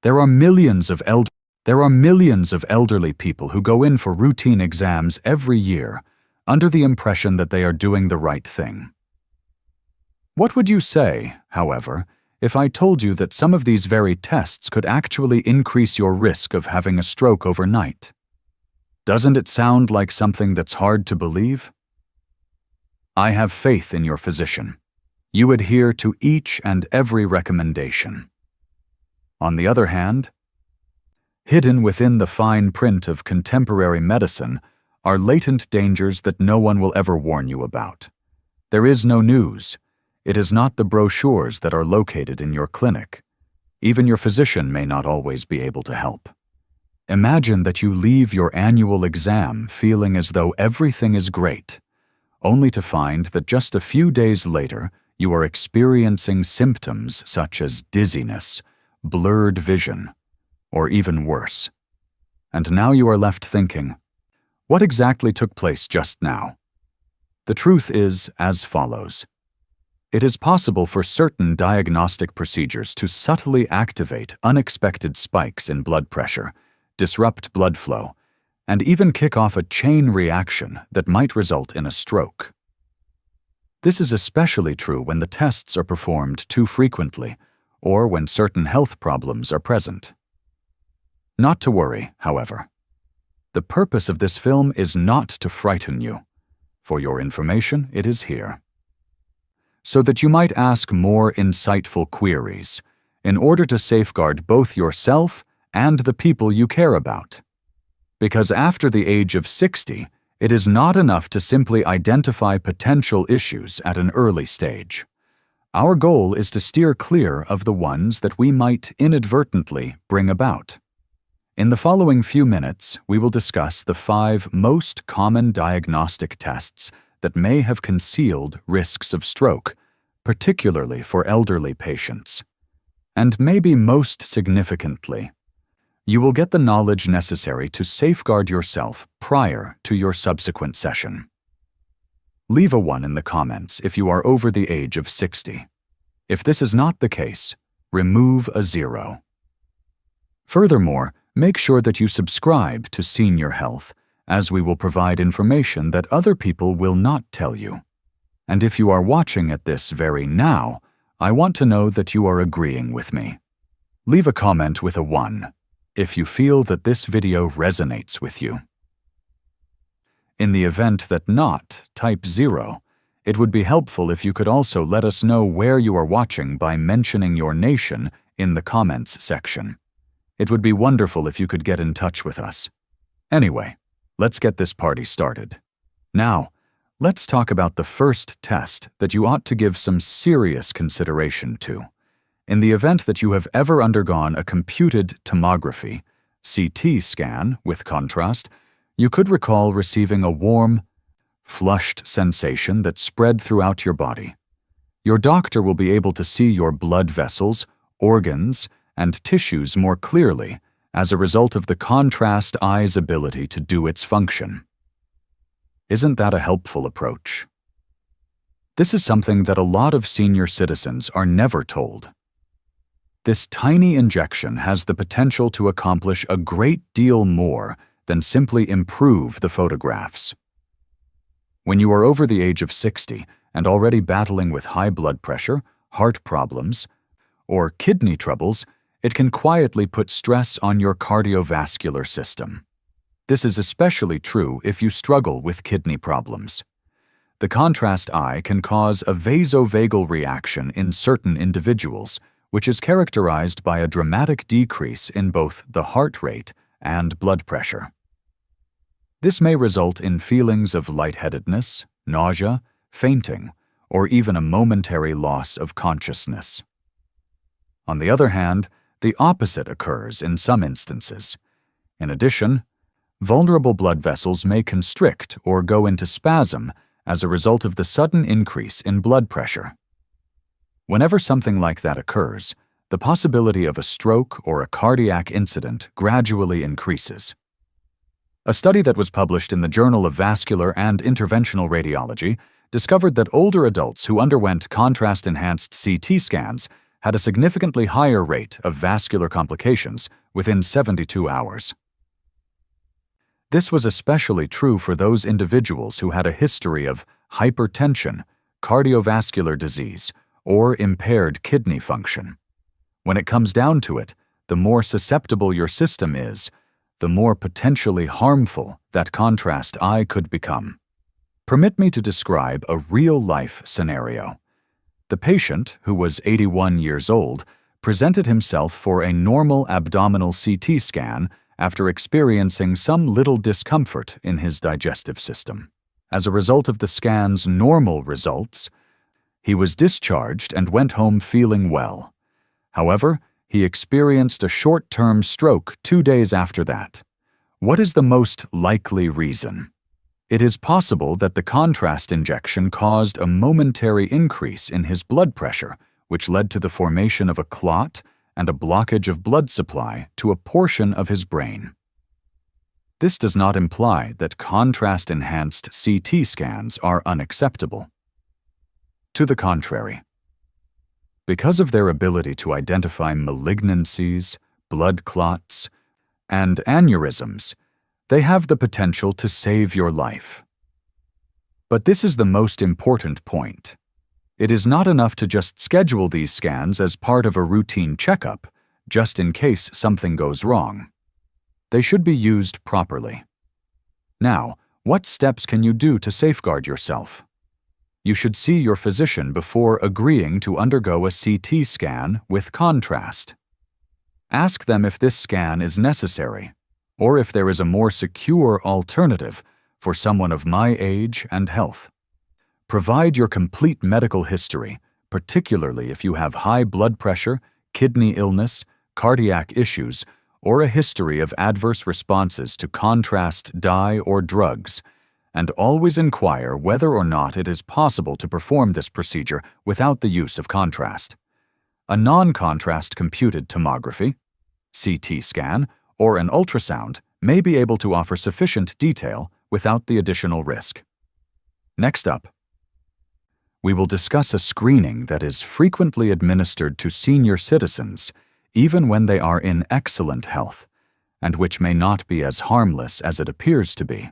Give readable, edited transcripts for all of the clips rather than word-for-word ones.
There are millions of elderly people who go in for routine exams every year under the impression that they are doing the right thing. What would you say, however, if I told you that some of these very tests could actually increase your risk of having a stroke overnight? Doesn't it sound like something that's hard to believe? I have faith in your physician. You adhere to each and every recommendation. On the other hand, hidden within the fine print of contemporary medicine are latent dangers that no one will ever warn you about. There is no news. It is not the brochures that are located in your clinic. Even your physician may not always be able to help. Imagine that you leave your annual exam feeling as though everything is great, only to find that just a few days later you are experiencing symptoms such as dizziness, blurred vision, or even worse. And now you are left thinking, what exactly took place just now? The truth is as follows. It is possible for certain diagnostic procedures to subtly activate unexpected spikes in blood pressure, disrupt blood flow, and even kick off a chain reaction that might result in a stroke. This is especially true when the tests are performed too frequently or when certain health problems are present. Not to worry, however. The purpose of this film is not to frighten you. For your information, it is here. So that you might ask more insightful queries in order to safeguard both yourself and the people you care about. Because after the age of 60, it is not enough to simply identify potential issues at an early stage. Our goal is to steer clear of the ones that we might inadvertently bring about. In the following few minutes, we will discuss the 5 most common diagnostic tests that may have concealed risks of stroke, particularly for elderly patients. And maybe most significantly, you will get the knowledge necessary to safeguard yourself prior to your subsequent session. Leave a 1 in the comments if you are over the age of 60. If this is not the case, remove a 0. Furthermore, make sure that you subscribe to Senior Health, as we will provide information that other people will not tell you. And if you are watching at this very now, I want to know that you are agreeing with me. Leave a comment with a 1 if you feel that this video resonates with you. In the event that not, type 0. It would be helpful if you could also let us know where you are watching by mentioning your nation in the comments section. It would be wonderful if you could get in touch with us. Anyway, let's get this party started. Now, let's talk about the first test that you ought to give some serious consideration to. In the event that you have ever undergone a computed tomography, CT scan with contrast, you could recall receiving a warm, flushed sensation that spread throughout your body. Your doctor will be able to see your blood vessels, organs, and tissues more clearly as a result of the contrast eye's ability to do its function. Isn't that a helpful approach? This is something that a lot of senior citizens are never told. This tiny injection has the potential to accomplish a great deal more than simply improve the photographs. When you are over the age of 60 and already battling with high blood pressure, heart problems, or kidney troubles, it can quietly put stress on your cardiovascular system. This is especially true if you struggle with kidney problems. The contrast eye can cause a vasovagal reaction in certain individuals, which is characterized by a dramatic decrease in both the heart rate and blood pressure. This may result in feelings of lightheadedness, nausea, fainting, or even a momentary loss of consciousness. On the other hand, the opposite occurs in some instances. In addition, vulnerable blood vessels may constrict or go into spasm as a result of the sudden increase in blood pressure. Whenever something like that occurs, the possibility of a stroke or a cardiac incident gradually increases. A study that was published in the Journal of Vascular and Interventional Radiology discovered that older adults who underwent contrast-enhanced CT scans had a significantly higher rate of vascular complications within 72 hours. This was especially true for those individuals who had a history of hypertension, cardiovascular disease, or impaired kidney function. When it comes down to it, the more susceptible your system is, the more potentially harmful that contrast eye could become. Permit me to describe a real-life scenario. The patient, who was 81 years old, presented himself for a normal abdominal CT scan after experiencing some little discomfort in his digestive system. As a result of the scan's normal results, he was discharged and went home feeling well. However, he experienced a short-term stroke 2 days after that. What is the most likely reason? It is possible that the contrast injection caused a momentary increase in his blood pressure, which led to the formation of a clot and a blockage of blood supply to a portion of his brain. This does not imply that contrast-enhanced CT scans are unacceptable. To the contrary. Because of their ability to identify malignancies, blood clots, and aneurysms, they have the potential to save your life. But this is the most important point. It is not enough to just schedule these scans as part of a routine checkup, just in case something goes wrong. They should be used properly. Now, what steps can you do to safeguard yourself? You should see your physician before agreeing to undergo a CT scan with contrast. Ask them if this scan is necessary, or if there is a more secure alternative for someone of my age and health. Provide your complete medical history, particularly if you have high blood pressure, kidney illness, cardiac issues, or a history of adverse responses to contrast dye or drugs, and always inquire whether or not it is possible to perform this procedure without the use of contrast. A non-contrast computed tomography, CT scan, or an ultrasound may be able to offer sufficient detail without the additional risk. Next up, we will discuss a screening that is frequently administered to senior citizens, even when they are in excellent health, and which may not be as harmless as it appears to be.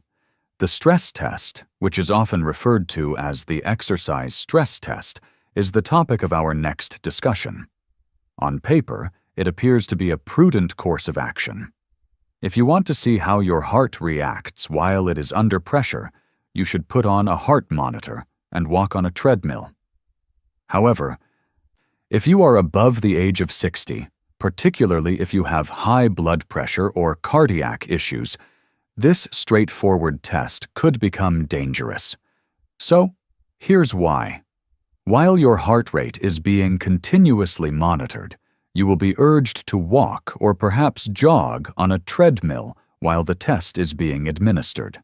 The stress test, which is often referred to as the exercise stress test, is the topic of our next discussion. On paper, it appears to be a prudent course of action. If you want to see how your heart reacts while it is under pressure, you should put on a heart monitor and walk on a treadmill. However, if you are above the age of 60, particularly if you have high blood pressure or cardiac issues, this straightforward test could become dangerous. So, here's why. While your heart rate is being continuously monitored, you will be urged to walk or perhaps jog on a treadmill while the test is being administered.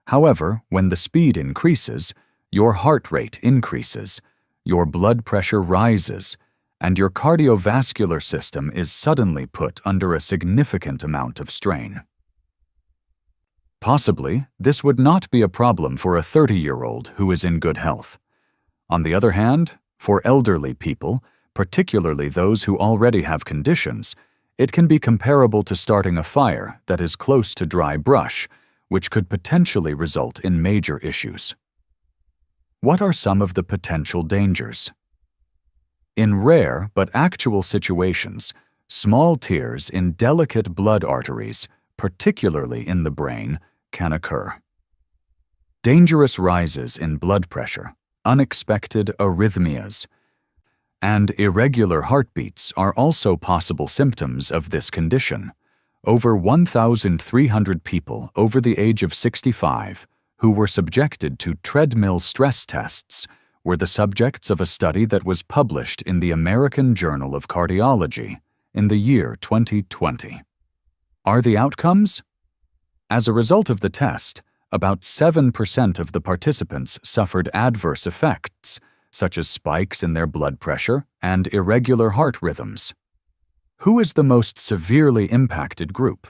However, when the speed increases, your heart rate increases, your blood pressure rises, and your cardiovascular system is suddenly put under a significant amount of strain. Possibly, this would not be a problem for a 30-year-old who is in good health. On the other hand, for elderly people, particularly those who already have conditions, it can be comparable to starting a fire that is close to dry brush, which could potentially result in major issues. What are some of the potential dangers? In rare but actual situations, small tears in delicate blood arteries, particularly in the brain, can occur. Dangerous rises in blood pressure, unexpected arrhythmias, and irregular heartbeats are also possible symptoms of this condition. Over 1,300 people over the age of 65 who were subjected to treadmill stress tests were the subjects of a study that was published in the American Journal of Cardiology in the year 2020. Are the outcomes? As a result of the test, about 7% of the participants suffered adverse effects, such as spikes in their blood pressure and irregular heart rhythms. Who is the most severely impacted group?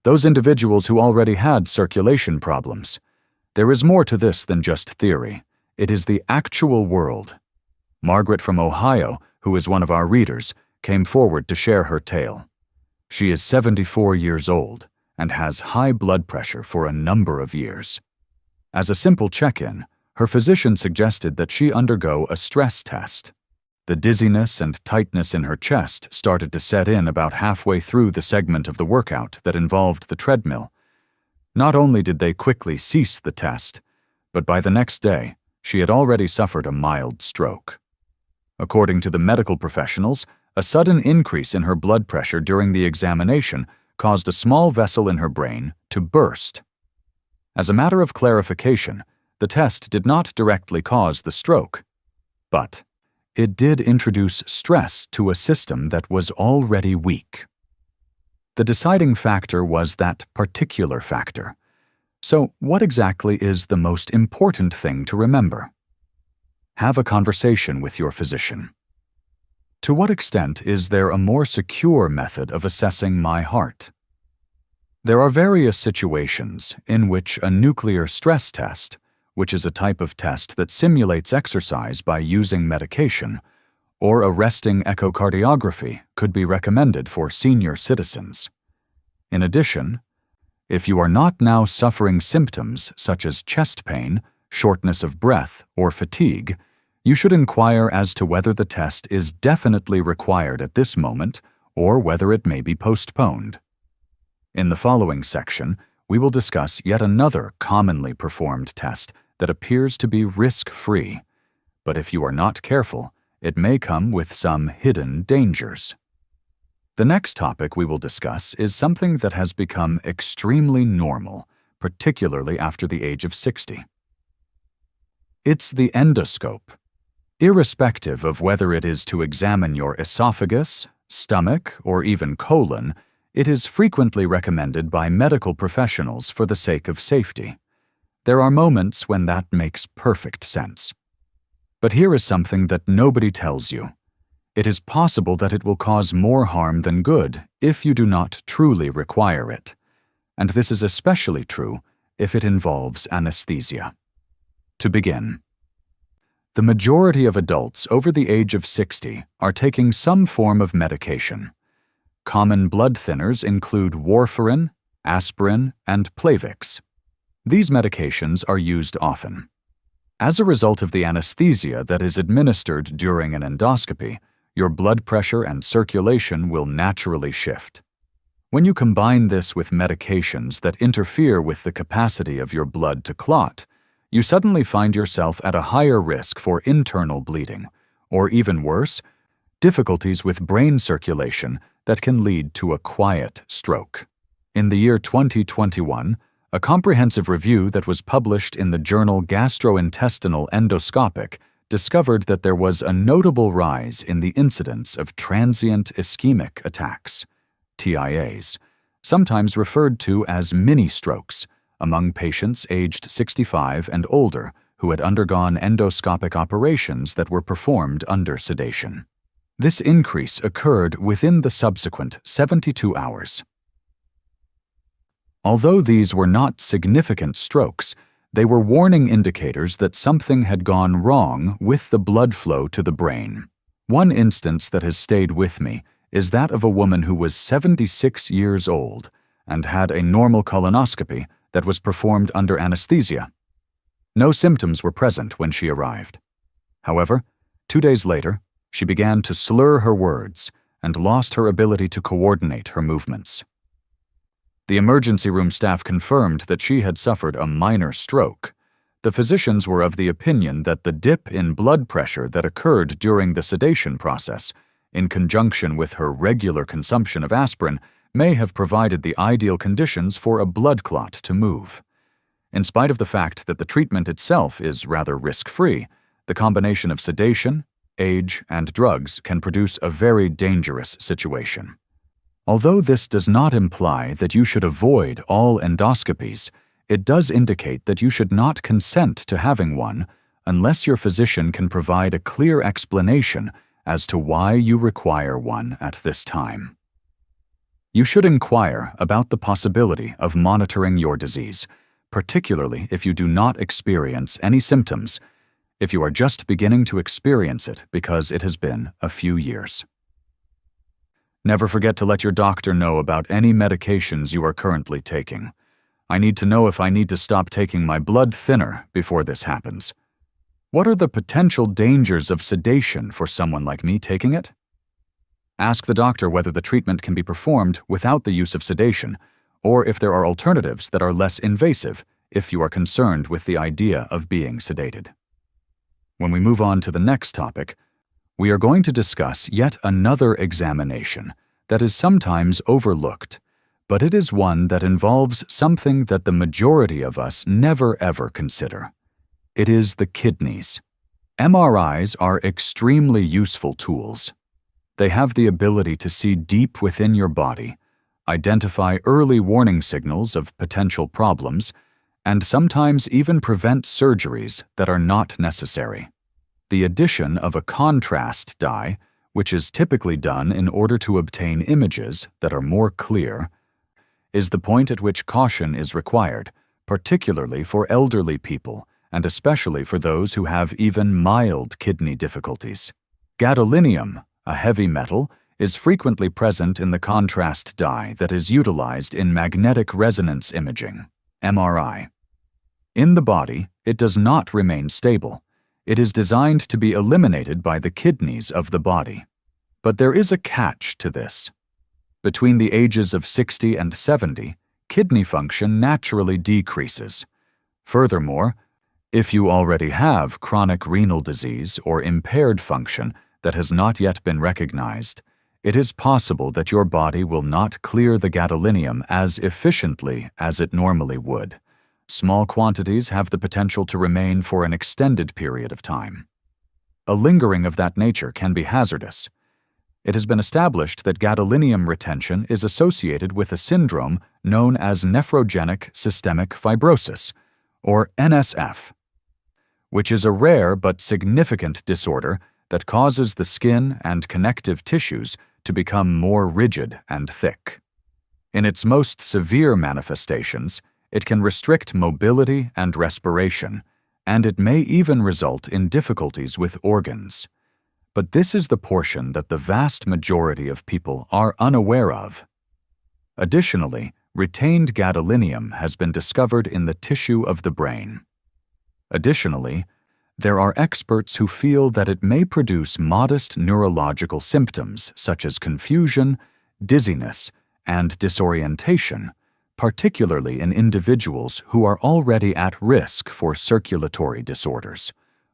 Those individuals who already had circulation problems. There is more to this than just theory. It is the actual world. Margaret from Ohio, who is one of our readers, came forward to share her tale. She is 74 years old and has high blood pressure for a number of years. As a simple check-in, her physician suggested that she undergo a stress test. The dizziness and tightness in her chest started to set in about halfway through the segment of the workout that involved the treadmill. Not only did they quickly cease the test, but by the next day, she had already suffered a mild stroke. According to the medical professionals, a sudden increase in her blood pressure during the examination caused a small vessel in her brain to burst. As a matter of clarification, the test did not directly cause the stroke, but it did introduce stress to a system that was already weak. The deciding factor was that particular factor. So, what exactly is the most important thing to remember? Have a conversation with your physician. To what extent is there a more secure method of assessing my heart? There are various situations in which a nuclear stress test, which is a type of test that simulates exercise by using medication, or a resting echocardiography could be recommended for senior citizens. In addition, if you are not now suffering symptoms such as chest pain, shortness of breath, or fatigue, you should inquire as to whether the test is definitely required at this moment or whether it may be postponed. In the following section, we will discuss yet another commonly performed test that appears to be risk-free, but if you are not careful, it may come with some hidden dangers. The next topic we will discuss is something that has become extremely normal, particularly after the age of 60. It's the endoscope. Irrespective of whether it is to examine your esophagus, stomach, or even colon, it is frequently recommended by medical professionals for the sake of safety. There are moments when that makes perfect sense. But here is something that nobody tells you. It is possible that it will cause more harm than good if you do not truly require it. And this is especially true if it involves anesthesia. To begin, the majority of adults over the age of 60 are taking some form of medication. Common blood thinners include warfarin, aspirin, and Plavix. These medications are used often. As a result of the anesthesia that is administered during an endoscopy, your blood pressure and circulation will naturally shift. When you combine this with medications that interfere with the capacity of your blood to clot, you suddenly find yourself at a higher risk for internal bleeding, or even worse, difficulties with brain circulation that can lead to a quiet stroke. In the year 2021, a comprehensive review that was published in the journal Gastrointestinal Endoscopic discovered that there was a notable rise in the incidence of transient ischemic attacks, TIAs, sometimes referred to as mini-strokes, among patients aged 65 and older who had undergone endoscopic operations that were performed under sedation. This increase occurred within the subsequent 72 hours. Although these were not significant strokes, they were warning indicators that something had gone wrong with the blood flow to the brain. One instance that has stayed with me is that of a woman who was 76 years old and had a normal colonoscopy that was performed under anesthesia. No symptoms were present when she arrived. However, 2 days later, she began to slur her words and lost her ability to coordinate her movements. The emergency room staff confirmed that she had suffered a minor stroke. The physicians were of the opinion that the dip in blood pressure that occurred during the sedation process, in conjunction with her regular consumption of aspirin, may have provided the ideal conditions for a blood clot to move. In spite of the fact that the treatment itself is rather risk-free, the combination of sedation, age, and drugs can produce a very dangerous situation. Although this does not imply that you should avoid all endoscopies, it does indicate that you should not consent to having one unless your physician can provide a clear explanation as to why you require one at this time. You should inquire about the possibility of monitoring your disease, particularly if you do not experience any symptoms. if you are just beginning to experience it because it has been a few years. Never forget to let your doctor know about any medications you are currently taking. I need to know if I need to stop taking my blood thinner before this happens. What are the potential dangers of sedation for someone like me taking it? Ask the doctor whether the treatment can be performed without the use of sedation, or if there are alternatives that are less invasive if you are concerned with the idea of being sedated. When we move on to the next topic, we are going to discuss yet another examination that is sometimes overlooked, but it is one that involves something that the majority of us never ever consider. It is the kidneys. MRIs are extremely useful tools. They have the ability to see deep within your body, identify early warning signals of potential problems, and sometimes even prevent surgeries that are not necessary. The addition of a contrast dye, which is typically done in order to obtain images that are more clear, is the point at which caution is required, particularly for elderly people and especially for those who have even mild kidney difficulties. Gadolinium, a heavy metal, is frequently present in the contrast dye that is utilized in magnetic resonance imaging, MRI. In the body, it does not remain stable. It is designed to be eliminated by the kidneys of the body. But there is a catch to this. Between the ages of 60 and 70, kidney function naturally decreases. Furthermore, if you already have chronic renal disease or impaired function that has not yet been recognized, it is possible that your body will not clear the gadolinium as efficiently as it normally would. Small quantities have the potential to remain for an extended period of time. A lingering of that nature can be hazardous. It has been established that gadolinium retention is associated with a syndrome known as nephrogenic systemic fibrosis, or NSF, which is a rare but significant disorder that causes the skin and connective tissues to become more rigid and thick. In its most severe manifestations, it can restrict mobility and respiration, and it may even result in difficulties with organs. But this is the portion that the vast majority of people are unaware of. Additionally, retained gadolinium has been discovered in the tissue of the brain. Additionally, there are experts who feel that it may produce modest neurological symptoms such as confusion, dizziness, and disorientation, particularly in individuals who are already at risk for circulatory disorders.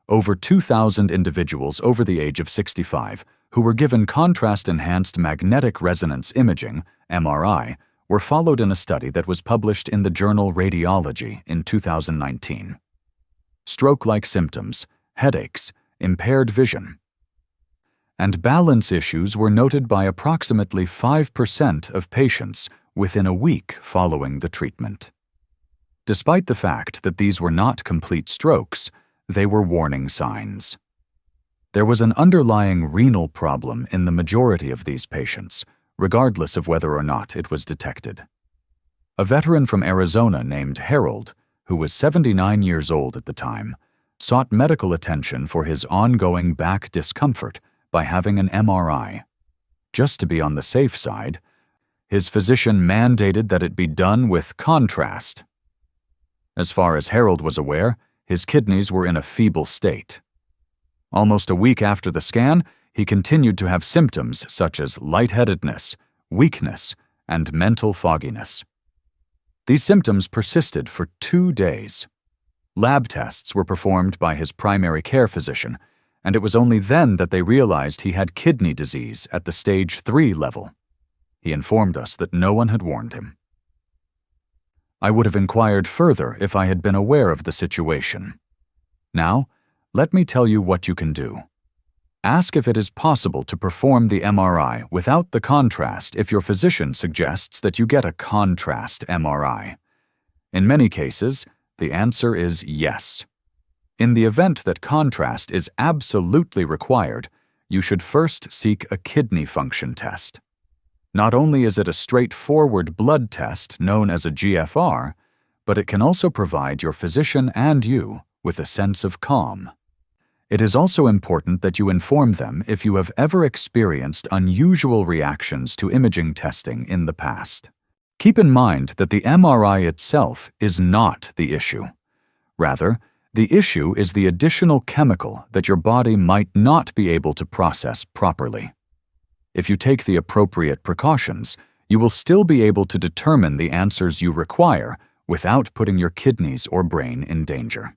Over 2,000 individuals over the age of 65 who were given contrast-enhanced magnetic resonance imaging, MRI, were followed in a study that was published in the journal Radiology in 2019. Stroke-like symptoms, headaches, impaired vision, and balance issues were noted by approximately 5% of patients within a week following the treatment. Despite the fact that these were not complete strokes, they were warning signs. There was an underlying renal problem in the majority of these patients, regardless of whether or not it was detected. A veteran from Arizona named Harold, who was 79 years old at the time, sought medical attention for his ongoing back discomfort by having an MRI. Just to be on the safe side, his physician mandated that it be done with contrast. As far as Harold was aware, his kidneys were in a feeble state. Almost a week after the scan, he continued to have symptoms such as lightheadedness, weakness, and mental fogginess. These symptoms persisted for 2 days. Lab tests were performed by his primary care physician, and it was only then that they realized he had kidney disease at the stage 3 level. He informed us that no one had warned him. I would have inquired further if I had been aware of the situation. Now, let me tell you what you can do. Ask if it is possible to perform the MRI without the contrast if your physician suggests that you get a contrast MRI. In many cases, the answer is yes. In the event that contrast is absolutely required, you should first seek a kidney function test. Not only is it a straightforward blood test known as a GFR, but it can also provide your physician and you with a sense of calm. It is also important that you inform them if you have ever experienced unusual reactions to imaging testing in the past. Keep in mind that the MRI itself is not the issue. Rather, the issue is the additional chemical that your body might not be able to process properly. If you take the appropriate precautions, you will still be able to determine the answers you require without putting your kidneys or brain in danger.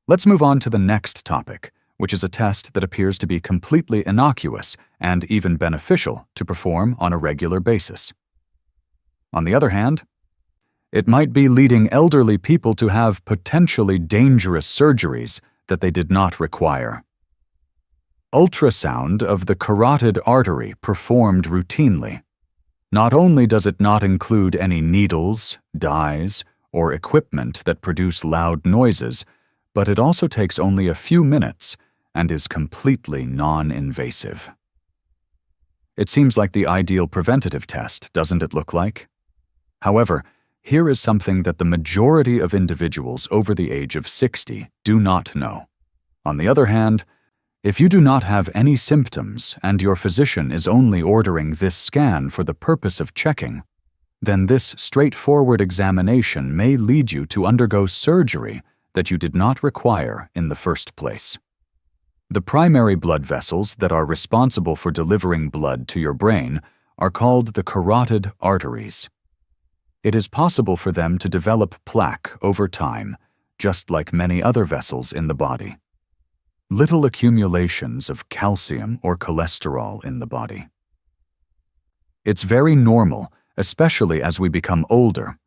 Let's move on to the next topic, which is a test that appears to be completely innocuous and even beneficial to perform on a regular basis. On the other hand, it might be leading elderly people to have potentially dangerous surgeries that they did not require. Ultrasound of the carotid artery performed routinely. Not only does it not include any needles, dyes, or equipment that produce loud noises, but it also takes only a few minutes and is completely non-invasive. It seems like the ideal preventative test, doesn't it look like? However, here is something that the majority of individuals over the age of 60 do not know. On the other hand, if you do not have any symptoms and your physician is only ordering this scan for the purpose of checking, then this straightforward examination may lead you to undergo surgery that you did not require in the first place. The primary blood vessels that are responsible for delivering blood to your brain are called the carotid arteries. It is possible for them to develop plaque over time, just like many other vessels in the body. Little accumulations of calcium or cholesterol in the body. It's very normal, especially as we become older.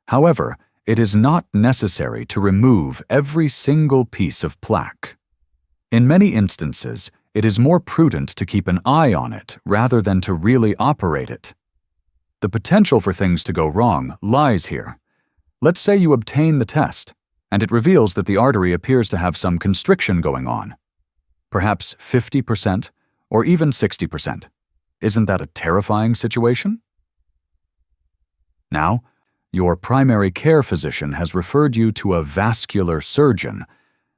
However, it is not necessary to remove every single piece of plaque. In many instances, it is more prudent to keep an eye on it rather than to really operate it. The potential for things to go wrong lies here. Let's say you obtain the test, and it reveals that the artery appears to have some constriction going on. Perhaps 50% or even 60%. Isn't that a terrifying situation? Now, your primary care physician has referred you to a vascular surgeon,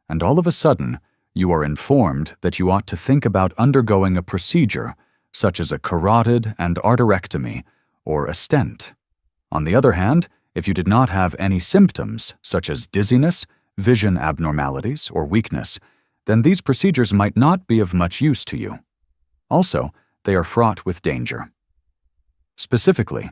and all of a sudden, you are informed that you ought to think about undergoing a procedure, such as a carotid and arterectomy, or a stent. On the other hand, if you did not have any symptoms, such as dizziness, vision abnormalities, or weakness, then these procedures might not be of much use to you. Also, they are fraught with danger. Specifically,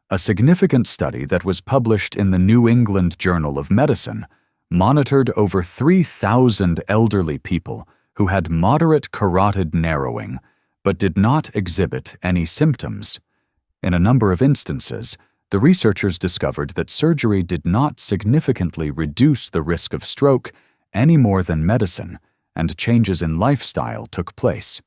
a significant study that was published in the New England Journal of Medicine monitored over 3,000 elderly people who had moderate carotid narrowing but did not exhibit any symptoms. In a number of instances, the researchers discovered that surgery did not significantly reduce the risk of stroke any more than medicine, and changes in lifestyle took place.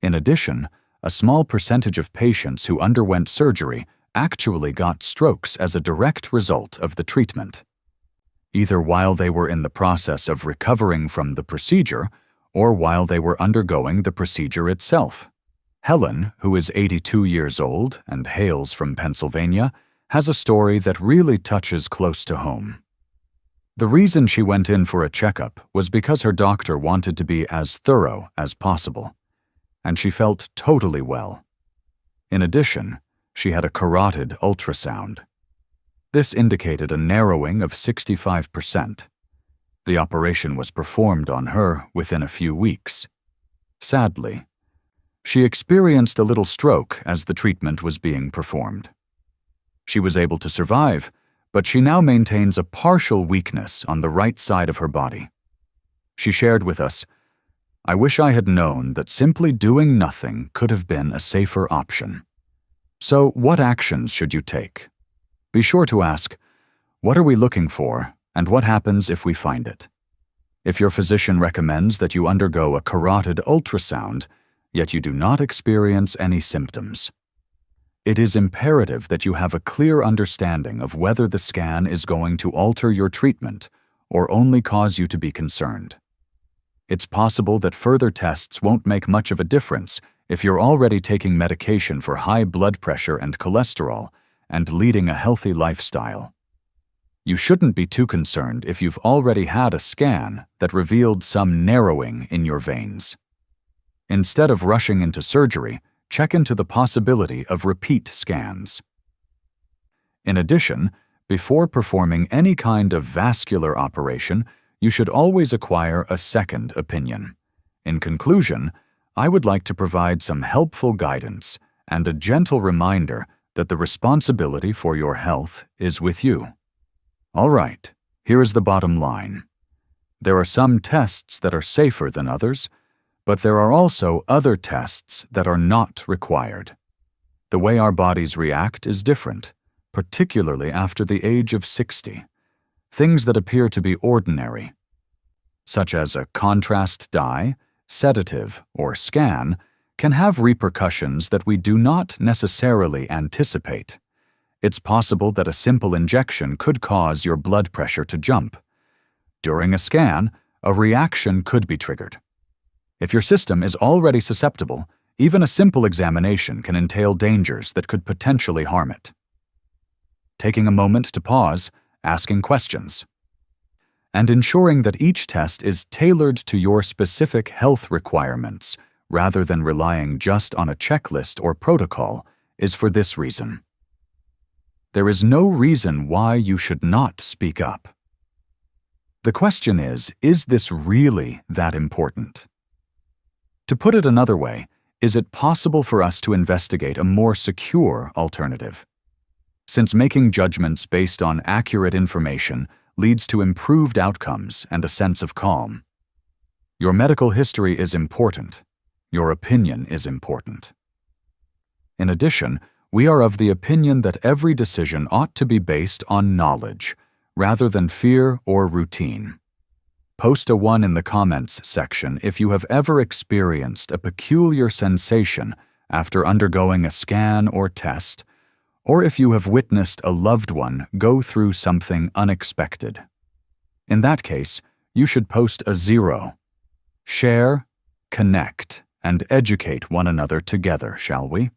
In addition, a small percentage of patients who underwent surgery actually got strokes as a direct result of the treatment, either while they were in the process of recovering from the procedure or while they were undergoing the procedure itself. Helen, who is 82 years old and hails from Pennsylvania, has a story that really touches close to home. The reason she went in for a checkup was because her doctor wanted to be as thorough as possible, and she felt totally well. In addition, she had a carotid ultrasound. This indicated a narrowing of 65%. The operation was performed on her within a few weeks. Sadly, she experienced a little stroke as the treatment was being performed. She was able to survive, but she now maintains a partial weakness on the right side of her body. She shared with us, "I wish I had known that simply doing nothing could have been a safer option." So, what actions should you take? Be sure to ask, what are we looking for, and what happens if we find it? If your physician recommends that you undergo a carotid ultrasound, yet you do not experience any symptoms, it is imperative that you have a clear understanding of whether the scan is going to alter your treatment or only cause you to be concerned. It's possible that further tests won't make much of a difference if you're already taking medication for high blood pressure and cholesterol and leading a healthy lifestyle. You shouldn't be too concerned if you've already had a scan that revealed some narrowing in your veins. Instead of rushing into surgery, check into the possibility of repeat scans. In addition, before performing any kind of vascular operation, you should always acquire a second opinion. In conclusion, I would like to provide some helpful guidance and a gentle reminder that the responsibility for your health is with you. All right, here is the bottom line. There are some tests that are safer than others, but there are also other tests that are not required. The way our bodies react is different, particularly after the age of 60. Things that appear to be ordinary, such as a contrast dye, sedative, or scan, can have repercussions that we do not necessarily anticipate. It's possible that a simple injection could cause your blood pressure to jump. During a scan, a reaction could be triggered. If your system is already susceptible, even a simple examination can entail dangers that could potentially harm it. Taking a moment to pause, asking questions, and ensuring that each test is tailored to your specific health requirements rather than relying just on a checklist or protocol is for this reason. There is no reason why you should not speak up. The question is this really that important? To put it another way, is it possible for us to investigate a more secure alternative? Since making judgments based on accurate information leads to improved outcomes and a sense of calm. Your medical history is important. Your opinion is important. In addition, we are of the opinion that every decision ought to be based on knowledge, rather than fear or routine. Post a 1 in the comments section if you have ever experienced a peculiar sensation after undergoing a scan or test, or if you have witnessed a loved one go through something unexpected. In that case, you should post a 0. Share, connect, and educate one another together, shall we?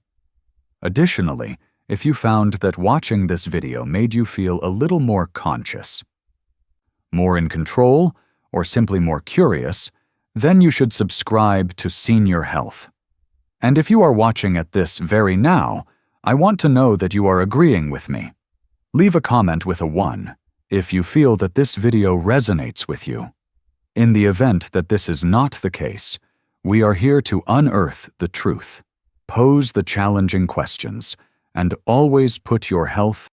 Additionally, if you found that watching this video made you feel a little more conscious, more in control, or simply more curious, then you should subscribe to Senior Health. And if you are watching at this very now, I want to know that you are agreeing with me. Leave a comment with a 1 if you feel that this video resonates with you. In the event that this is not the case, we are here to unearth the truth, pose the challenging questions, and always put your health